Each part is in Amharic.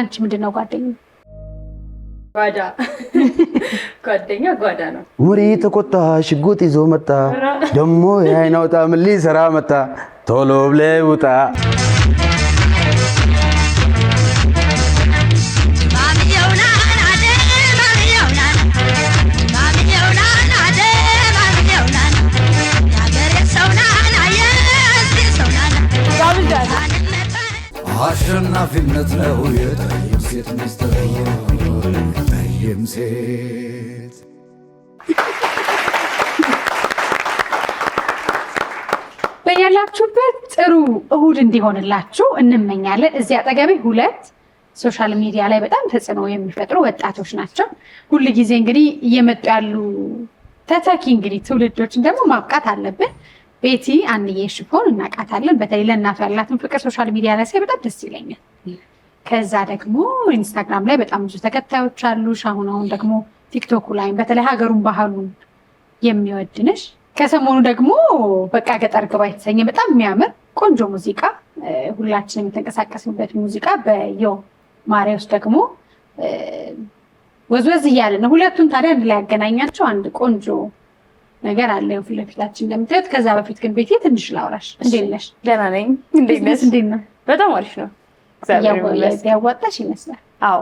ላንቺ ምንድነው ጓደኛ? ጓዳ ነው። ውሪ ተቆጣ ሽጉጥ ይዞ መጣ ደሞ ያይናውጣ ምን ሊሰራ መጣ ቶሎ ብለህ ውጣ። አሸናፊነት ነው የጠይም ሴት ሚስጥር የጠይም ሴት። በያላችሁበት ጥሩ እሁድ እንዲሆንላችሁ እንመኛለን። እዚህ አጠገቤ ሁለት ሶሻል ሚዲያ ላይ በጣም ተጽዕኖ የሚፈጥሩ ወጣቶች ናቸው። ሁሉ ጊዜ እንግዲህ እየመጡ ያሉ ተተኪ እንግዲህ ትውልዶችን ደግሞ ማብቃት አለብን። ቤቲ አንዬ ሽፎን እናውቃታለን። በተለይ ለእናቷ ያላትን ፍቅር ሶሻል ሚዲያ ላይ ሳይ በጣም ደስ ይለኛል። ከዛ ደግሞ ኢንስታግራም ላይ በጣም ብዙ ተከታዮች አሉሽ። አሁን ደግሞ ቲክቶክ ላይ በተለይ ሀገሩን ባህሉን የሚወድንሽ። ከሰሞኑ ደግሞ በቃ ገጠር ግባ የተሰኘ በጣም የሚያምር ቆንጆ ሙዚቃ ሁላችንም የተንቀሳቀስንበት ሙዚቃ በዮ ማሪዎስ ደግሞ ወዝወዝ እያለ ነው። ሁለቱም ታዲያ አንድ ላይ ያገናኛቸው አንድ ቆንጆ ነገር አለ ፊት ለፊታችን እንደምታዩት። ከዛ በፊት ግን ቤቴ ትንሽ ላውራሽ። እንዴት ነሽ? ደህና ነኝ። እንዴት ነሽ? በጣም አሪፍ ነው። ያዋጣሽ ይመስላል። አዎ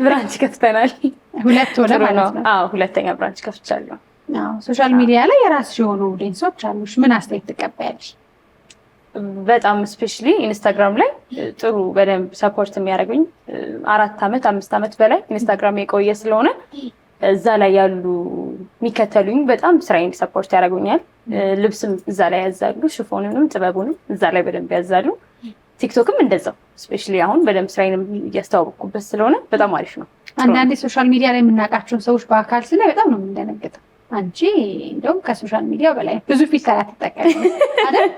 ብራንች ከፍተናል። ሁለት ወደ ማለት ነው። አዎ ሁለተኛ ብራንች ከፍቻለሁ። አዎ ሶሻል ሚዲያ ላይ የራስሽ የሆኑ ኦዲየንሶች አሉሽ። ምን አስተያየት ትቀበያለሽ? በጣም ስፔሻሊ ኢንስታግራም ላይ ጥሩ በደንብ ሰፖርት የሚያደርጉኝ 4 ዓመት 5 ዓመት በላይ ኢንስታግራም የቆየ ስለሆነ እዛ ላይ ያሉ የሚከተሉኝ በጣም ስራዬን ሰፖርት ያደርጉኛል። ልብስም እዛ ላይ ያዛሉ፣ ሽፎንንም ጥበቡንም እዛ ላይ በደንብ ያዛሉ። ቲክቶክም እንደዛው ስፔሻሊ አሁን በደንብ ስራዬንም እያስተዋወቅኩበት ስለሆነ በጣም አሪፍ ነው። አንዳንዴ ሶሻል ሚዲያ ላይ የምናውቃቸውን ሰዎች በአካል ስናይ በጣም ነው የምንደነግጠው። አንቺ እንደውም ከሶሻል ሚዲያ በላይ ብዙ ፊልተር አትጠቀሚ አይደል?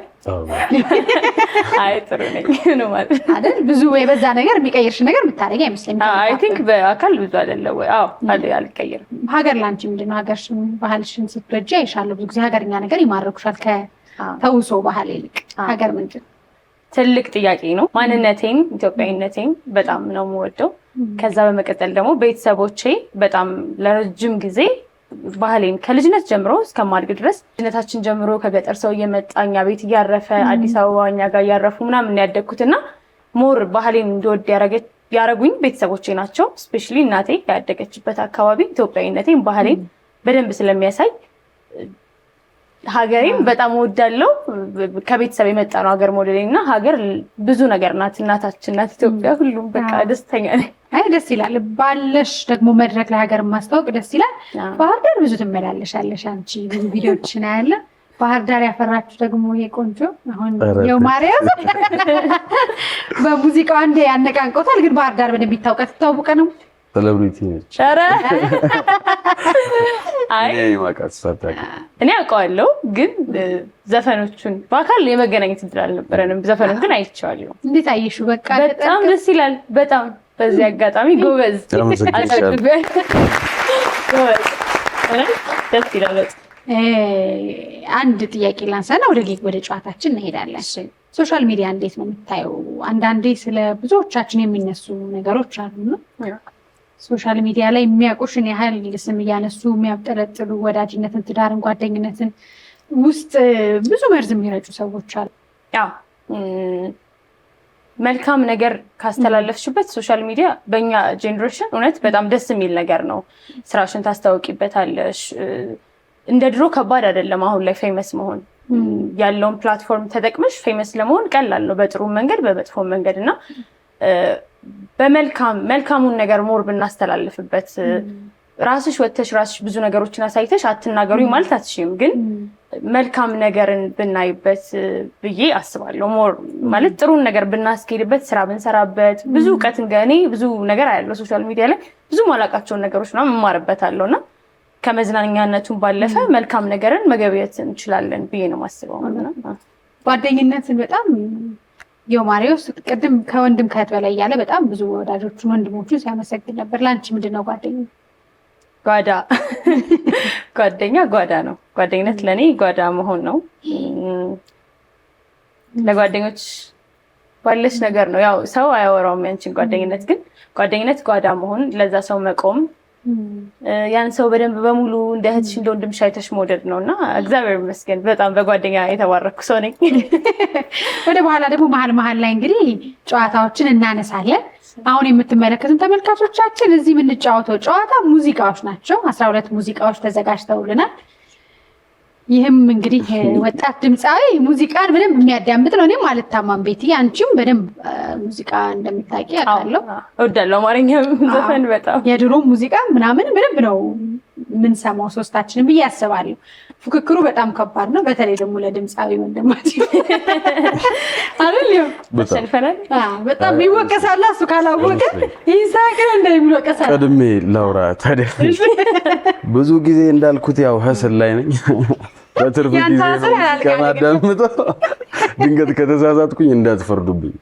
አይ ጥሩ ነኝ ነው ማለት አይደል? ብዙ የበዛ ነገር የሚቀይርሽ ነገር የምታደርጊ አይመስለኝም። አይ ቲንክ በአካል ብዙ አይደለም ወይ? አዎ አልቀየርም። ሀገር ላንቺ ምንድነው? ሀገርሽን ባህልሽን ስትወጂ አይሻለሁ። ብዙ ጊዜ ሀገርኛ ነገር ይማርኩሻል ከተውሶ ባህል ይልቅ። ሀገር ምንድን? ትልቅ ጥያቄ ነው። ማንነቴን ኢትዮጵያዊነቴን በጣም ነው የምወደው። ከዛ በመቀጠል ደግሞ ቤተሰቦቼ በጣም ለረጅም ጊዜ ባህሌን ከልጅነት ጀምሮ እስከማድግ ድረስ ልጅነታችን ጀምሮ ከገጠር ሰው እየመጣ እኛ ቤት እያረፈ አዲስ አበባ እኛ ጋር እያረፉ ምናምን ያደግኩትና ሞር ባህሌን እንዲወድ ያረጉኝ ቤተሰቦቼ ናቸው። ስፔሻሊ እናቴ ያደገችበት አካባቢ ኢትዮጵያዊነቴን ባህሌን በደንብ ስለሚያሳይ ሀገሬን በጣም እወዳለሁ። ከቤተሰብ የመጣ ነው ሀገር ሞዴልና ሀገር ብዙ ነገር ናት። እናታችን ናት ኢትዮጵያ። ሁሉም በቃ ደስተኛ ነኝ። አይ ደስ ይላል። ባለሽ ደግሞ መድረክ ላይ ሀገር ማስተዋወቅ ደስ ይላል። ባህር ዳር ብዙ ትመላለሻለሽ አንቺ፣ ብዙ ቪዲዮዎችን አያለን። ባህር ዳር ያፈራችሁ ደግሞ የቆንጆ አሁን የው ማርያም በሙዚቃው አንዴ ያነቃንቆታል። ግን ባህር ዳር በደንብ ይታወቃል። ትታወቀ ነው ሴሌብሪቲ ነች። ኧረ አይ እኔ አውቀዋለሁ፣ ግን ዘፈኖቹን በአካል የመገናኘት እድል አልነበረንም። ዘፈኖቹን ግን አይቼዋለሁ። እንዴት አየሽው? በቃ በጣም ደስ ይላል። በጣም በዚህ አጋጣሚ ጎበዝ ደስ ይላል። አንድ ጥያቄ ላንሳና ወደ ጨዋታችን እንሄዳለን። ሶሻል ሚዲያ እንዴት ነው የምታየው? አንዳንዴ ስለ ብዙዎቻችን የሚነሱ ነገሮች አሉና ሶሻል ሚዲያ ላይ የሚያውቁሽን ያህል ስም እያነሱ የሚያብጠለጥሉ ወዳጅነትን፣ ትዳርን፣ ጓደኝነትን ውስጥ ብዙ መርዝ የሚረጩ ሰዎች አሉ። ያው መልካም ነገር ካስተላለፍሽበት ሶሻል ሚዲያ በእኛ ጄኔሬሽን እውነት በጣም ደስ የሚል ነገር ነው። ስራሽን ታስታውቂበታለሽ። እንደ ድሮ ከባድ አይደለም። አሁን ላይ ፌመስ መሆን ያለውን ፕላትፎርም ተጠቅመሽ ፌመስ ለመሆን ቀላል ነው፣ በጥሩ መንገድ በመጥፎ መንገድ እና መልካሙን ነገር ሞር ብናስተላልፍበት ራስሽ ወተሽ ራስሽ ብዙ ነገሮችን አሳይተሽ አትናገሩኝ ማለት አትሽም፣ ግን መልካም ነገርን ብናይበት ብዬ አስባለሁ። ሞር ማለት ጥሩን ነገር ብናስኬድበት፣ ስራ ብንሰራበት፣ ብዙ እውቀት እኔ ብዙ ነገር አያለው ሶሻል ሚዲያ ላይ ብዙ ማላውቃቸውን ነገሮች ነው እማርበታለሁና ከመዝናኛነቱን ባለፈ መልካም ነገርን መገብየት እንችላለን ብዬ ነው የማስበው ማለት ነው። ጓደኝነትን በጣም የማሪዎስ ቅድም ከወንድም ከእህት በላይ ያለ በጣም ብዙ ወዳጆቹን ወንድሞቹን ሲያመሰግን ነበር። ላንቺ ምንድነው ጓደኝነት? ጓደኛ ጓዳ ነው። ጓደኝነት ለኔ ጓዳ መሆን ነው። ለጓደኞች ባለሽ ነገር ነው። ያው ሰው አያወራውም ያንቺን ጓደኝነት፣ ግን ጓደኝነት ጓዳ መሆን፣ ለዛ ሰው መቆም፣ ያን ሰው በደንብ በሙሉ እንደ እህትሽ እንደ ወንድምሽ አይተሽ መውደድ ነውና እግዚአብሔር ይመስገን በጣም በጓደኛ የተባረኩ ሰው ነኝ። ወደ በኋላ ደግሞ መሀል ላይ እንግዲህ ጨዋታዎችን እናነሳለን። አሁን የምትመለከቱን ተመልካቾቻችን እዚህ የምንጫወተው ጨዋታ ሙዚቃዎች ናቸው። 12 ሙዚቃዎች ተዘጋጅተውልናል። ይህም እንግዲህ ወጣት ድምፃዊ ሙዚቃን በደንብ የሚያዳምጥ ነው። እኔም አልታማም ቤቲ፣ አንቺም በደንብ ሙዚቃ እንደምታውቂ አውቃለሁ። እወዳለሁ አማርኛ ዘፈን በጣም የድሮ ሙዚቃ ምናምን በደንብ ነው የምንሰማው ሶስታችንም ብዬ አስባለሁ። ፉክክሩ በጣም ከባድ ነው፣ በተለይ ደግሞ ለድምፃዊ ወንድማችን አይደል? በጣም ይወቀሳል። እሱ ካላወቀ ይሳቅ ነው እንደሚወቀሳል። ቀድሜ ላውራ ታዲያ ብዙ ጊዜ እንዳልኩት ያው ሀስል ላይ ነኝ። በትርፍ ጊዜ ከማዳምጠው ድንገት ከተሳሳትኩኝ እንዳትፈርዱብኝ።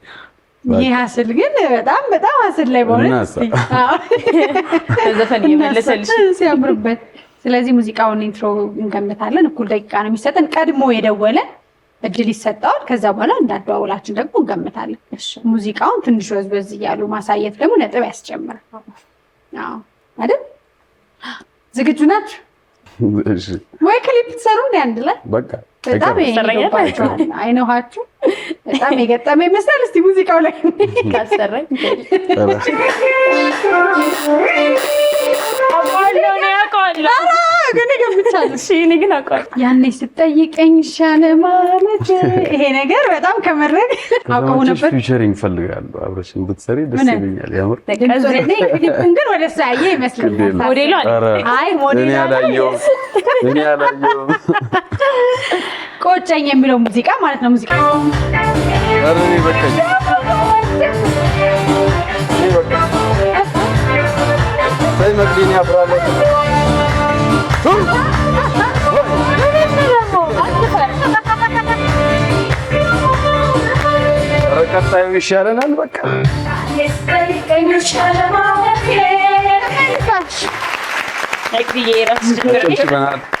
ይህ ሀስል ግን በጣም ሀስል ላይ በእውነት ዘፈን እየመለሰልሽ ሲያምርበት። ስለዚህ ሙዚቃውን ኢንትሮ እንገምታለን። እኩል ደቂቃ ነው የሚሰጠን። ቀድሞ የደወለ እድል ይሰጠዋል። ከዛ በኋላ እንዳደዋውላችን ደግሞ እንገምታለን። ሙዚቃውን ትንሽ ወዝወዝ እያሉ ማሳየት ደግሞ ነጥብ ያስጨምራል አይደል? ዝግጁ ናችሁ ወይ? ክሊፕ ትሰሩ እንደ አንድ ላይ በቃ በጣም ይገባችኋል። አይነውሃችሁ በጣም የገጠመ ይመስላል። እስቲ ሙዚቃው ላይ ካሰራኝ እኔ ግን አውቀዋለሁ። ያኔ ስጠይቀኝ ሻለ ማለት ይሄ ነገር በጣም ከመረግ አውቀው ነበር። ፊቸሪንግ ፈልጋለሁ አብረሽን ብትሰሪ ደስ ይለኛል። ያምር ክሊፑን ግን ወደ ሳየ ይመስላል። ሞዴሉ አይ ሞዴሉ እኔ አላየሁም። ቆጨኝ የሚለው ሙዚቃ ማለት ነው። ሙዚቃ ኧረ እኔ በቃኝ። ሰይ መቅዲን ያፍራለ ቀጣዩ ይሻለናል። በቃ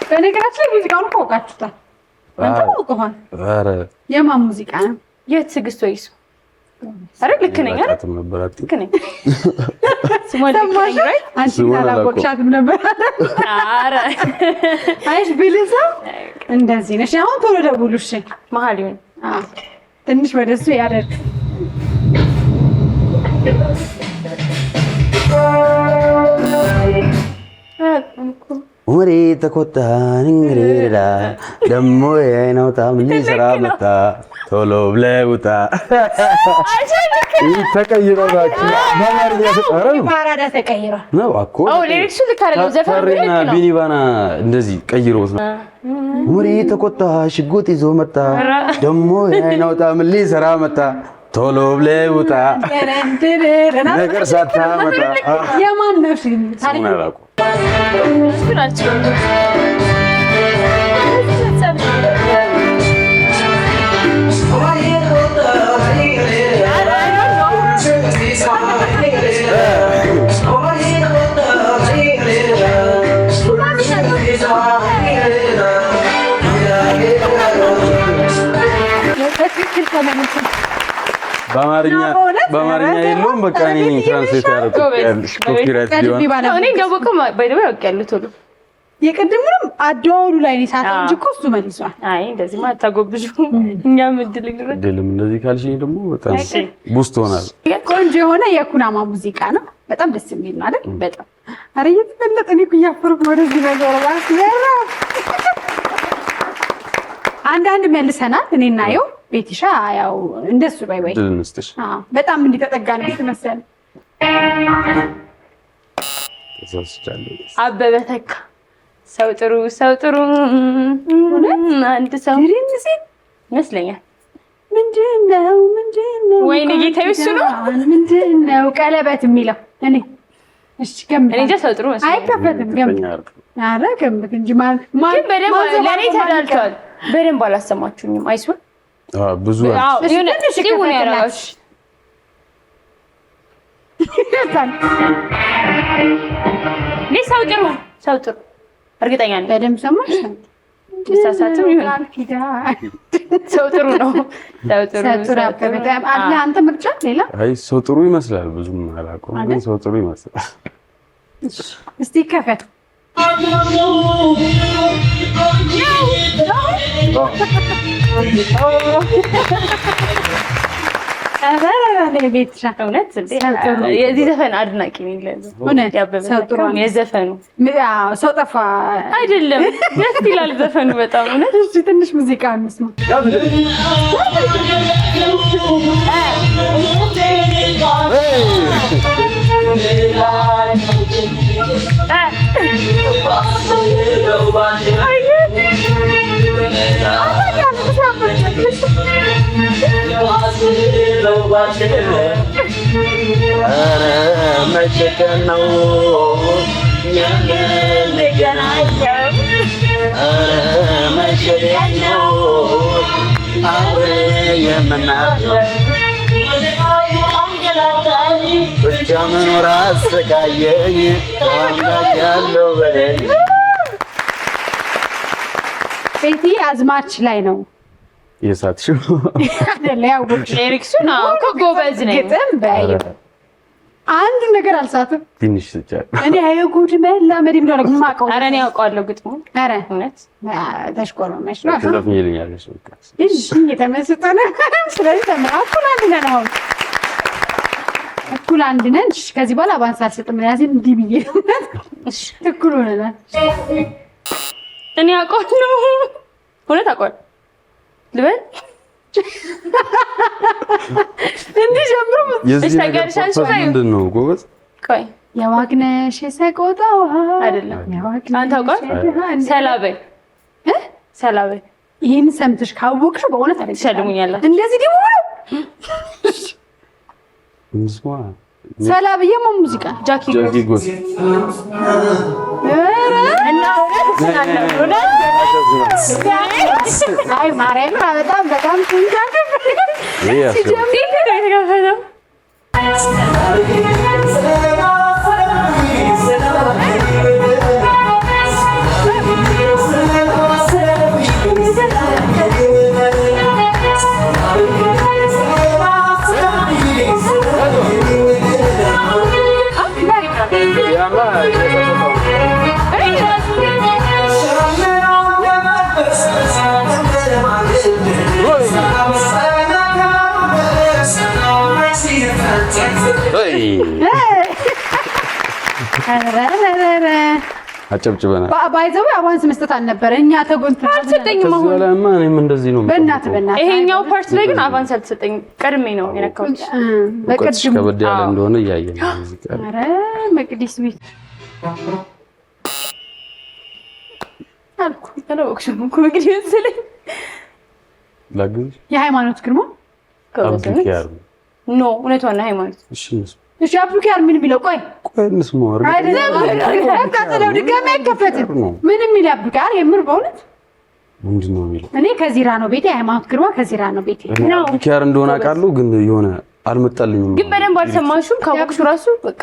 በነገራችን ላይ ሙዚቃውን እኮ አውቃችሁታል። የማን ሙዚቃ ነው? የትዕግስት ወይስ? ኧረ ልክ ነኝ አይደል? ልክ ነኝ። አንቺ አላወቅሻትም ነበር። ኧረ አይሽ ብልህ እንደዚህ ነሽ። አሁን ቶሎ ደውሉ እሺ። መሀል ይሁን ትንሽ ወደሱ ያደርግ። ወሬ ተቆጣን እንግዲህ ደሞ የአይናው ጣም ሊሰራ መጣ ቶሎ ብለህ ውጣ። ተቀይረባችሁ በማርኛ ተቀረው ማራዳ ተቀይሯል ነው እኮ ሊሪክሱ ልክ አይደለም። ዘፈንና ቢኒባና እንደዚህ ቀይሮት ነው። ወሬ ተቆጣ ሽጉጥ ይዞ መጣ ደሞ የአይናው ጣም ሊሰራ መጣ ቶሎ ብለህ ውጣ ነገር ሳታመጣ። የማን ነው እሺ? በአማርኛ የለውም። በቃ እኔ ትራንስሌት ያደረኩት ኮፒራይት ቢሆን እኔ እንደውቀው ባይደው ያውቃሉ ቶሎ የቅድሙንም አደዋውሉ ላይ ነው ሳታው እንጂ እኮ እሱ መልሷል። አይ እንደዚህ ማለት ታጎብጁ እኛም እድል ይግረድ አይደለም። እንደዚህ ካልሽኝ ደግሞ በጣም ቡስት ሆናል። ቆንጆ የሆነ የኩናማ ሙዚቃ ነው። በጣም ደስ የሚል ነው አይደል? በጣም አረ እየተፈለጠ እኔ እኮ እያፈርኩ ወደዚህ ነገር ራስ ያራ አንዳንድ መልሰናል። እኔና ይኸው ቤቲሻ ያው እንደሱ ባይ ድንስትሽ በጣም እንዲተጠጋን ተመሰለ። ተሳስቻለሁ። አበበ ተካ ሰው ጥሩ አንድ ሰው ይመስለኛል። ምንድነው ወይኔ ጌታዬ እሱ ነው። ምንድነው ቀለበት የሚለው እኔ እሺ ገምት። እኔ ሰው ጥሩ መስሎኝ አይከፈትም። ገምት። ኧረ ገምት እንጂ ማን ግን በደንብ ለኔ ተዳልቷል። በደንብ አላሰማችሁኝም። አይሱን ብዙ የሆነ ሲሆን ያራሽ ሰው ጥሩ እርግጠኛ ነኝ። በደንብ ሰማሽ? ተሳሳትም ይሆናል። ሰው ጥሩ ነው። ሰው ጥሩ አለ። አንተ ምርጫ ሌላ? አይ ሰው ጥሩ ይመስላል። ብዙም አላውቀውም ግን ሰው ጥሩ ይመስላል። እስቲ ከፈት የዚህ ዘፈን አድናቂ ነኝ። የዘፈኑ ሰው ጠፋ አይደለም፣ ደስ ይላል ዘፈኑ በጣም እውነት። ትንሽ ሙዚቃ እንስማ። ኧረ መቼ ቀን ነው የምንገናኘው? ኧረ መቼ ነው አብረን የምናድረው? ብቻ መኖር አሰቃየኝ ያለው በለኝ። ቤቲ አዝማች ላይ ነው የሳትሽው አይደለ? ያው ሊሪክሱን ጎበዝ ነኝ። ግጥም በይ አንድ ነገር አልሳትም። ትንሽ ስጫት እኔ አይጉድ መላመድ እንደሆነ ማቀው። ኧረ እኔ ያውቀዋለሁ ግጥሙ። ኧረ እውነት ተሽቆረመሽ ነው ተዘፍኝልኛለሽ። በቃ እሺ የተመስጠ ነው። ስለዚህ ተማኩላ እንደና ነው እኩል አንድ ነን። ከዚህ በኋላ አባንስ አልሰጥም። ያዚን እንዲህ ብዬ እሺ እኩል ሆነናል። እኔ ያውቀዋለሁ እውነት አውቀዋለሁ ልበል እንዲህ ጀምሮ ምንድን ነው ጎበዝ? ቆይ የዋግነሽ የሰቆጣው አይደለም አንተ አውቀዋለሁ። ሰላበይ ሰላበይ ይህን ሰምተሽ ካወቅሽ በእውነት ትሸልሙኛላችሁ። እንደዚህ ደግሞ ነው ሰላብዬ ሙዚቃ ጃኪ ጎስ አይ ማርያም በጣም በጣም አጨብጭበናል። ባይዘው አባንስ መስጠት አልነበረ እኛ ተጎንተን አልሰጠኝም። አሁን ለማ እኔም እንደዚህ ነው። በእናትህ ይሄኛው ፓርት ላይ ግን አባንስ አልተሰጠኝም። ቀድሜ ነው የነካሁት። በቅድም ከበድ ያለ እንደሆነ እያየን ነው። ሙዚቃ ኧረ መቅዲስ ቤት አልኩ ተለወቅሽም እኮ መቅዲስ መሰለኝ። ላግዝ የሃይማኖት ግርማ አብዱኪያር ኖ እውነቷን ነው ሃይማኖት። እሺ አብዱኪያር ምን ቢለው ቆይ እንስማው አይደለም ተቃተለው ድጋሚ አይከፈትም። ምን የሚል አብዱኪያር የምር በእውነት ምንድን ነው የሚለው? እኔ ከዚራ ነው ቤቴ። ሃይማኖት ግርማ ከዚራ ነው ቤቴ ነው። አብዱኪያር እንደሆነ አውቃለሁ ግን የሆነ አልመጣልኝም። ግን በደንብ አልሰማሽም። ካወቅሽው ራሱ በቃ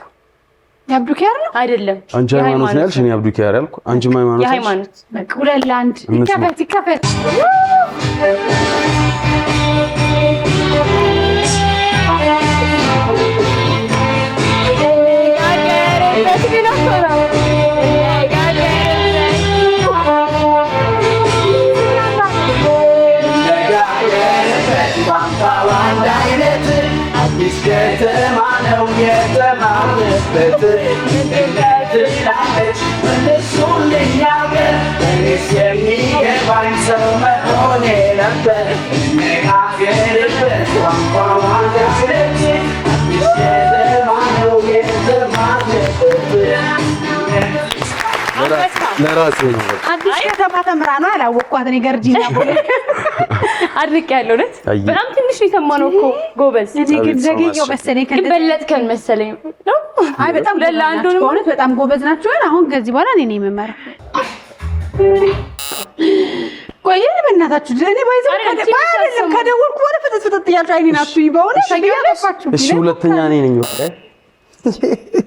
የአብዱኪያር ነው አይደለም። አንቺ ሃይማኖት ነው ያልሽ፣ እኔ አብዱኪያር ያልኩ። አንቺ ሃይማኖት የሃይማኖት በቃ ሁለት ለአንድ ይከፈት። ከተማ ነው የተማርንበት እንደትላለች እሱን ልናገር እኔስ የሚገባኝ ሰው መሆኔ ነበር። እንነጋገርበት ቋንቋ ዋንዳለች አዲስ ከተማ ነው የተማርንበት። ለራሴ ነው አዲስ ከተማ ተምራ ነው ያላወቅኳት እኔ ገርጂና አድርቅ ያለው ነት በጣም ትንሽ የሰማነው እኮ ጎበዝ። እኔ ግን ዘገየው መሰለኝ በለጥከን መሰለኝ ነው። አይ በጣም ለላንዱ ነው በጣም ጎበዝ ናቸው። አሁን ከዚህ በኋላ እኔ ነኝ የምመራው። ቆይ በእናታችሁ እኔ ባይዘው ከደወልኩ ወደ ፍጥጥ እያልኩ አይኔን አትይ በእውነት ተገያፋችሁ። እሺ ሁለተኛ እኔ ነኝ ወጣ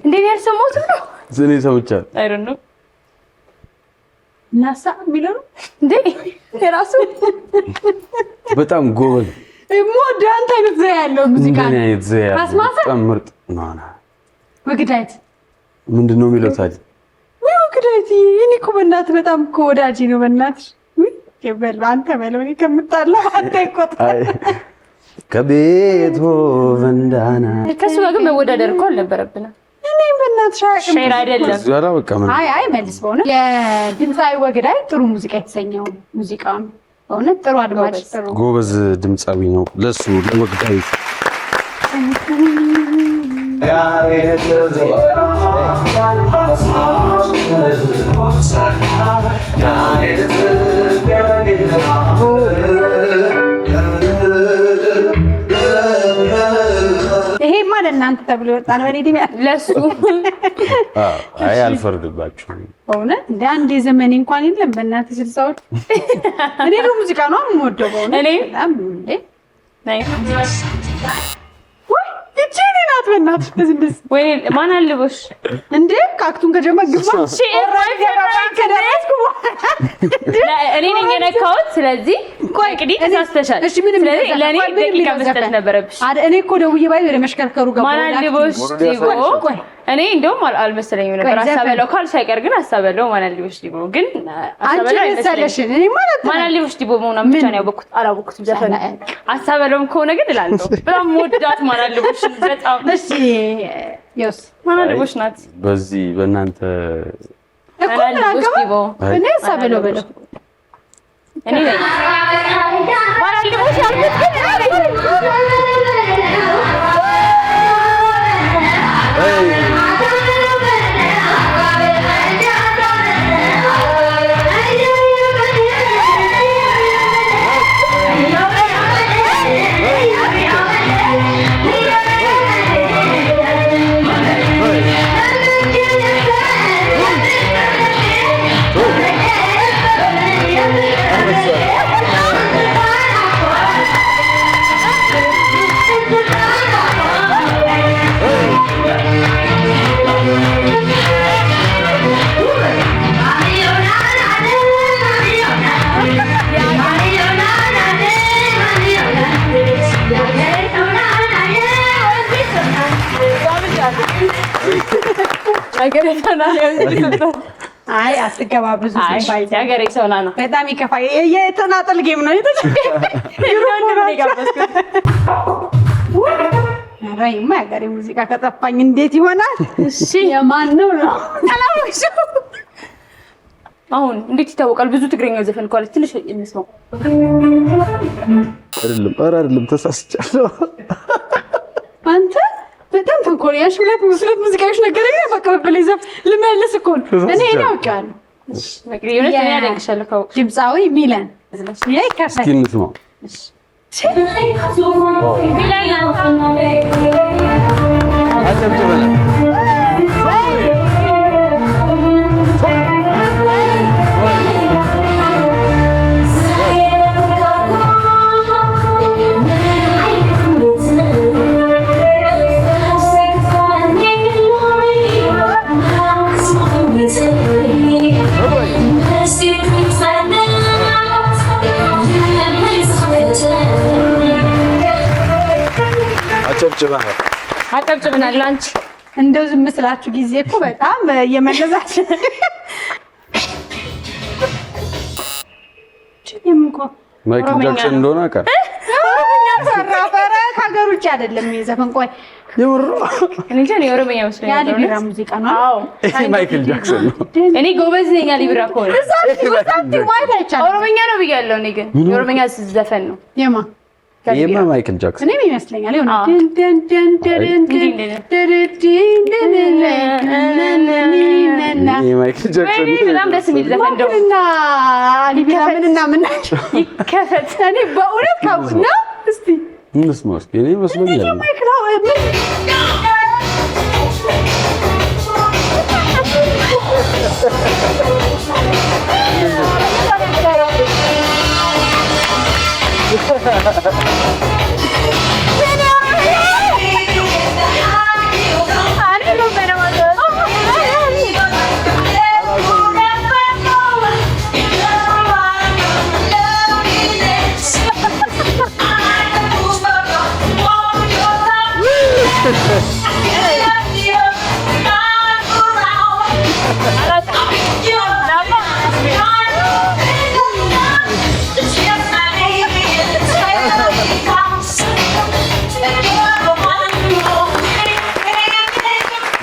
እንዴ ያልሰማሁት ነው ዝኔ ሰምቻለሁ። አይ ዶንት ኖ እናሳ የሚለው እንዴ የራሱ በጣም ጎበዝ ሞድ አንተ አይነት ዘያ ያለው ሙዚቃ ነው። በጣም ምርጥ ነው። ወግዳይት ምንድነው የሚለው ታዲያ? ወግዳይት እኔ እኮ በእናትህ በጣም እኮ ወዳጅ ነው። በእናትህ ይበል አንተ በለው እኔ ከምጣላው አንተ ይቆጣ ከቤትሆቨን ዳና ከሱ ጋር ግን መወዳደር እኮ አልነበረብንም። እኔ በእናትህ ሼር አይደለም። ዛሬ በቃ ምን አይ መልስ በሆነ የድምፃዊ ወግዳይ ጥሩ ሙዚቃ የተሰኘው ሙዚቃ ነው። በእውነት ጥሩ አድማጭ ጥሩ ጎበዝ ድምፃዊ ነው። ለሱ ለወግዳይ ይሄማ ለእናንተ ተብሎ የወጣ ነው። እኔ ዲም ለሱ አይ አልፈርድባችሁም። በእውነት እንደ አንድ የዘመኔ እንኳን የለም በእናትህ ስልሳዎች እኔ ነው ሙዚቃ ነው የምወደው። በእውነት እኔ በጣም እንዴ ናይ እቺ ናት በእናትህ እንደዚህ ወይ ማን አልቦሽ እንዴ ካክቱን ከጀመረ ግማሽ እኔ ነኝ የነካሁት። ስለዚህ እንግዲህ ተሳስተሻል። ስለዚህ ለእኔ ደቂቃ መስጠት ነበረብሽ። እኔ እኮ ደውዬ ባይ ወደ መሽከርከሩ ገባ። ማን አልቦሽ ዲቦ እኔ እንደውም አልመሰለኝም ነበር። አሳበለው ካልሽ አይቀር ግን አሳበለው ማን አልቦሽ ዲቦ ግን አሳበለው አይመስለኝም። እኔ ማለት ማን አልቦሽ ዲቦ መሆኑን ብቻ ነው ያወቅሁት። አላወቅሁትም ዘፈን አሳበለውም ከሆነ ግን እላለሁ። በጣም ወዳት ማን አልቦሽ በጣም እሺ ዮስ ማን አልቦሽ ናት። በዚህ በእናንተ እኮ ናገባ እኔ አሳበለው በለው እኔ ነኝ ማን አልቦሽ ያልኩት ግን አይ አትገባብዙ። ያገሬ ሰውና ነው በጣም ይከፋ። የተናጠል ጌም ነው ራይማ ያገሬ ሙዚቃ ከጠፋኝ እንዴት ይሆናል? እሺ የማን ነው ነው አላወቅሽ። አሁን እንዴት ይታወቃል? ብዙ ትግረኛ ዘፈን እኮ አለ። ትንሽ እንስማው። አይደለም ተሳስቻለሁ። አንተ በጣም ተንኮለኛሽ። ሁለት ሙዚቃዎች ነገረኛ በቀበል ይዘፍ ልመልስ እኮ እኔ አውቃለሁ። መቅዲ የሆነ እኔ አደንቅሻለሁ። ካው ድምፃዊ ሚለን ይሄ ከፈይ እንስማው። አጨብጭበናል። ላንቺ እንደው ዝም ስላችሁ ጊዜ እኮ በጣም የመለዛችሁ ማይክል ጃክሰን እንደሆነ አውቃለሁ። ሰራፈረ ከሀገር ውጭ አይደለም የዘፈን ቆይ የምር እኔ እንጃ ነው ኦሮምኛ መስሎኝ ነበር። ሊብራ ሙዚቃ ነው። አዎ ማይክል ጃክሰን ነው። እኔ ጎበዝ ነኝ ሊብራ እኮ ነው። ኦሮምኛ ነው ብያለሁ። እኔ ግን የኦሮምኛ ዘፈን ነው። የማ የማ ማይክል ጃክሰን እኔ ይመስለኛል የሆነ ማይክል ጃክሰን በጣም ደስ የሚል ዘፈን ነው። እና ሊብራ ምንና ምን ይከፈት። እኔ በእውነት ካው ነው። እስቲ እንስማው እስኪ። እኔ መስሎኛል ማይክል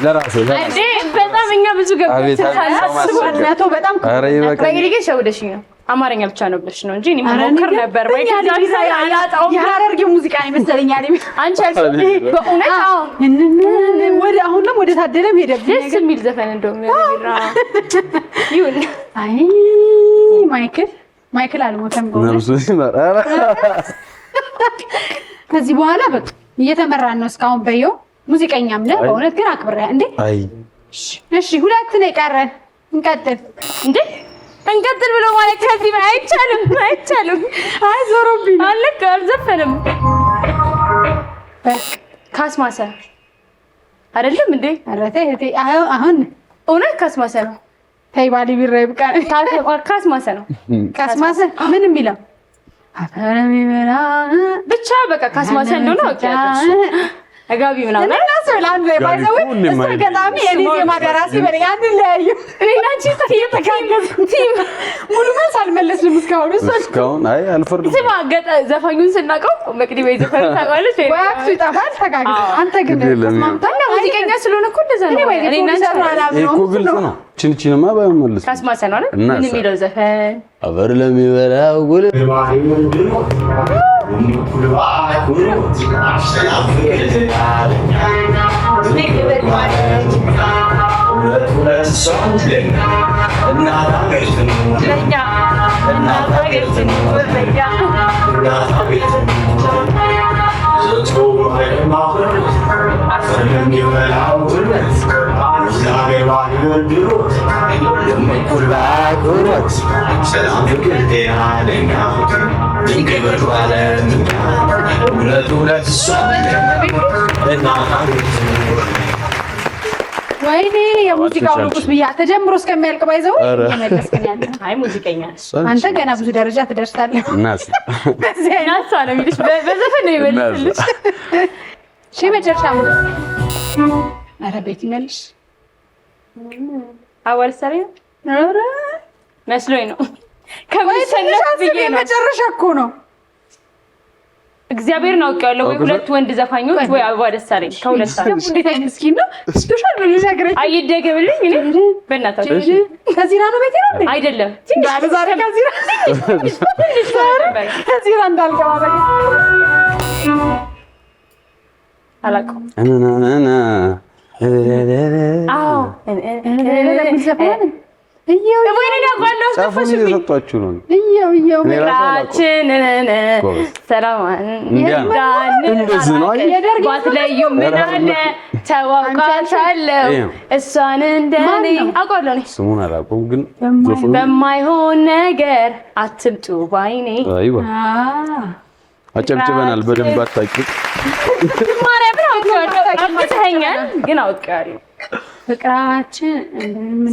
ለራሴ በጣም እኛ ብዙ ገብተን እናቶ በጣም በእንግዲህ ግን ሸውደሽኝ ነው። አማርኛ ብቻ ነው ብለሽ ነው እንጂ እኔ ሞክር ነበር። የሀረርጌ ሙዚቃ ነው መሰለኝ አይደል? አንቺ በእውነት ወደ አሁንም ወደ ታደለም ሄደብኝ። ደስ የሚል ዘፈን እንደውም ይሁን። አይ ማይክል አልሞተም። ከዚህ በኋላ በቃ እየተመራን ነው እስካሁን በየው ሙዚቀኛም ነህ በእውነት ግን አክብሬ እንዴ። እሺ ሁለት ነው የቀረን። እንቀጥል ብሎ ማለት ከዚህ አይቻልም። አይ ዞሮብኝ አለቀ። አልዘፈንም። ካስማሰ አይደለም እንዴ? ኧረ ተይ አሁን እውነት ካስማሰ ነው። ተይ ባሊ ቢራ ይብቃ። ካስማሰ ነው። ካስማሰ ምን የሚለው አፈረም ይበላ ብቻ በቃ ካስማሰ እንደሆነ አውቄያለሁ። አጋቢ ምናምን ለአንድ ላይ ባይዘው እሱ ገጣሚ የኔ ዜማ ደራሲ በለኝ አንድ ላይ እኔናቺ ቲም ሙሉ መልስ አልመለስንም እስካሁን አይ አልፈርድም። ስማ ዘፋኙን ስናቀው መቅዲ ወይ ዘፈኑ ታውቃለች ወይ አክሱ ይጣፋል ተጋግዘ አንተ ግን ተስማምታና ሙዚቀኛ ስለሆነ እኮ እንደዛ ነው። እኔናቺ እኮ ግልጽ ነው። ችንችንማ ባይመለስ ካስማሰ ነው አይደል? ምን የሚለው ዘፈን አበር ለሚበላው ጉል ወይኔ የሙዚቃው ንጉስ ብያ ተጀምሮ እስከሚያልቅ ባይዘው እየመለስከኝ ያለ አይ ሙዚቀኛ አንተ ገና ብዙ ደረጃ ትደርሳለህ። እናስ ነው የሚልሽ በዘፈን ነው ይመልስልሽ። እሺ መጨረሻ ኧረ ቤት ይመልሽ አወል ሰሪያ ኧረ መስሎኝ ነው ከመሰለሽ ብዬ ነው። መጨረሻ እኮ ነው እግዚአብሔር ነው አውቄዋለሁ። ወይ ሁለት ወንድ ዘፋኞች ወይ አበባ ደሳለኝ ከሁለት ሰዓት እንዴት አይመስኪን ነው ስፔሻል ነው ልነግርህ። አይደገምልኝ እኔ በእናታችሁ ከዚራ ነው ቤቴ ነው አይደለም ዛሬ ከዚራ እንዳልገባ በቃ አላውቀውም። በማይሆን ነገር አትምጡ ባይኔ አጨብጭበናል። በደንብ አታውቂው ማርያምን አውቄዋለሁ ግን አውቄዋለሁ። ፍቅራችን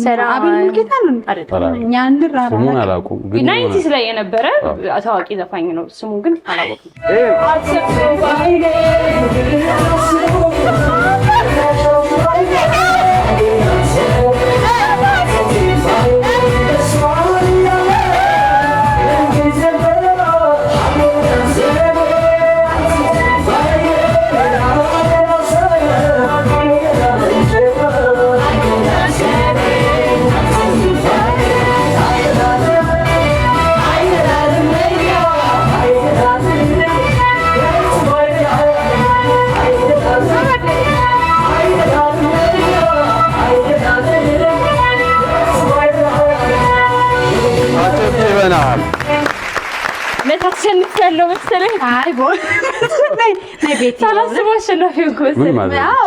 ሰላም ጌታ ነው እኛ እንራራ ስሙን አላውቅም ግን 90 ላይ የነበረ ታዋቂ ዘፋኝ ነው። ስሙን ግን አላውቅም። ያለው መሰለኝ አይ ቦይ ነይ ቤት ታላስበው አሸናፊ እኮ መሰለኝ። አዎ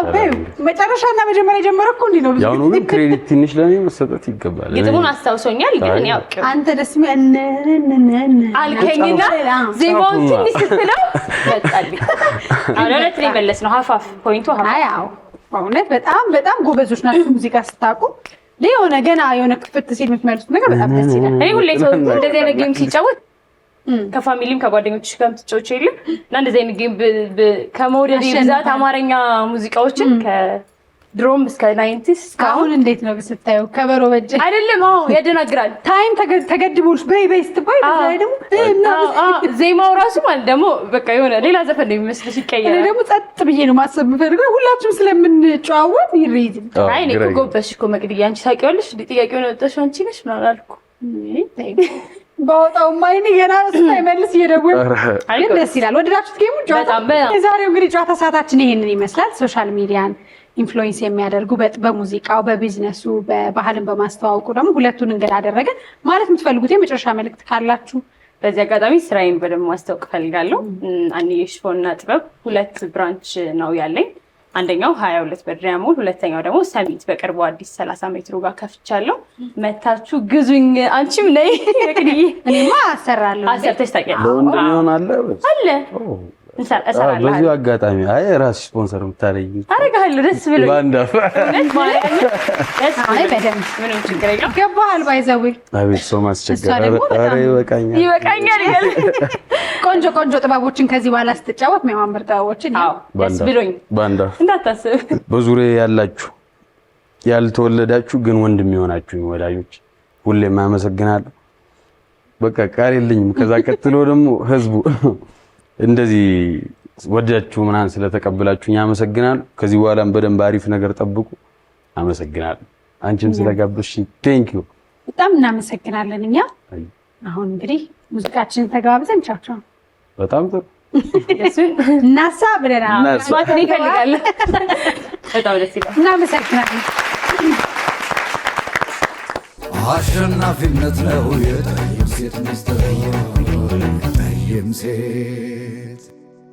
መጨረሻና መጀመሪያ ጀመረ እኮ እንዴ ነው። ያው ነው ግን ክሬዲት ትንሽ ለኔ መሰጠት ይገባል። ግጥሙን አስታውሶኛል ግን ያው አንተ ደስ የሚያነነነ አልከኝና ዜማውን ትንሽ ስትለው መጣልኝ። አለለት ላይ መለስ ነው ሀፋፍ ፖይንቱ ሀፋፍ። አይ አዎ በእውነት በጣም ጎበዞች ናቸው። ሙዚቃ ስታውቁ ለሆነ ገና የሆነ ክፍት ሲል የምትመልሱት ነገር በጣም ደስ ይላል። እኔ ሁሌ ሰው እንደዚህ አይነት ጌም ሲጫወት ከፋሚሊም ከጓደኞችሽ ጋር ምትጫወች የለም እና እንደዚህ አይነት ጌም ከመውደድ ብዛት አማርኛ ሙዚቃዎችን ድሮም እስከ 90s አሁን እንዴት ነው ስታየው? ከበሮ በእጅ አይደለም። ያደናግራል። ታይም ተገድቦልሽ በይ ስትባይ ደግሞ ዜማው ራሱ ማለት ደግሞ በቃ የሆነ ሌላ ዘፈን ነው የሚመስልሽ ይቀየራል። እኔ ደግሞ ጸጥ ብዬ ነው ማሰብ የምፈልገው ሁላችሁም ስለምንጨዋወት ይሪዝ አይ እኔ እኮ ጎበዝሽ እኮ መቅድዬ አንቺ ታውቂዋለሽ ጥያቄውን ወጣሽው አንቺ ነሽ ምናምን አልኩ። ባወጣው ማይኔ ገና ሳይመልስ እየደወለ ግን ደስ ይላል። ወደዳችሁት ጌሙ ጨዋታ? የዛሬው እንግዲህ ጨዋታ ሰዓታችን ይሄንን ይመስላል። ሶሻል ሚዲያን ኢንፍሉዌንስ የሚያደርጉ በሙዚቃው፣ በቢዝነሱ፣ በባህልን በማስተዋወቁ ደግሞ ሁለቱን እንግዳ አደረገን። ማለት የምትፈልጉት የመጨረሻ መልእክት ካላችሁ? በዚህ አጋጣሚ ስራዬን በደንብ ማስታወቅ ፈልጋለሁ። አንዬ ሽፎንና ጥበብ 2 ብራንች ነው ያለኝ። አንደኛው 22 በድሪያ ሞል፣ ሁለተኛው ደግሞ ሰሚት በቅርቡ አዲስ 30 ሜትሩ ጋር ከፍቻለሁ። መታችሁ ግዙኝ። አንቺም ነይ እንግዲህ እኔማ አሰራለሁ። አሰርተሽ ታውቂያለሽ? ለወንድ ምን አለ በዚሁ አጋጣሚ አይ ራስሽ ስፖንሰር የምታደርጊ አደርግሃለሁ። ደስ ብሎኝ ባንዳፍ አይ በደምብ ምንም ችግር የለም። ገባሃል? ባይዘው አቤት ሰው ማስቸገር። ኧረ ይበቃኛል ይበቃኛል። ቆንጆ ቆንጆ ጥበቦችን ከዚህ በኋላ ስትጫወት የሚያማምር ጥበቦችን ደስ ብሎኝ ባንዳፍ እንዳታስብ። በዙሪያ ያላችሁ ያልተወለዳችሁ ግን ወንድም የሆናችሁ ወዳጆች ሁሌም አመሰግናለሁ። በቃ ቃል የለኝም። ከዛ ቀጥሎ ደግሞ ህዝቡ እንደዚህ ወዳችሁ ምናምን ስለተቀበላችሁኝ አመሰግናለሁ። ከዚህ በኋላም በደንብ አሪፍ ነገር ጠብቁ። አመሰግናለሁ። አንቺም ስለጋበዝሽኝ ቴንክ ዩ በጣም እናመሰግናለን። እኛ አሁን እንግዲህ ሙዚቃችንን ተጋብዘን ቻቻው በጣም ጥሩ እናሳ ብለናል። ማት ይፈልጋል። በጣም ደስ ይላል። እናመሰግናለን። አሸናፊነት ነው የጠይም ሴት ሚስጥር የጠይም ሴት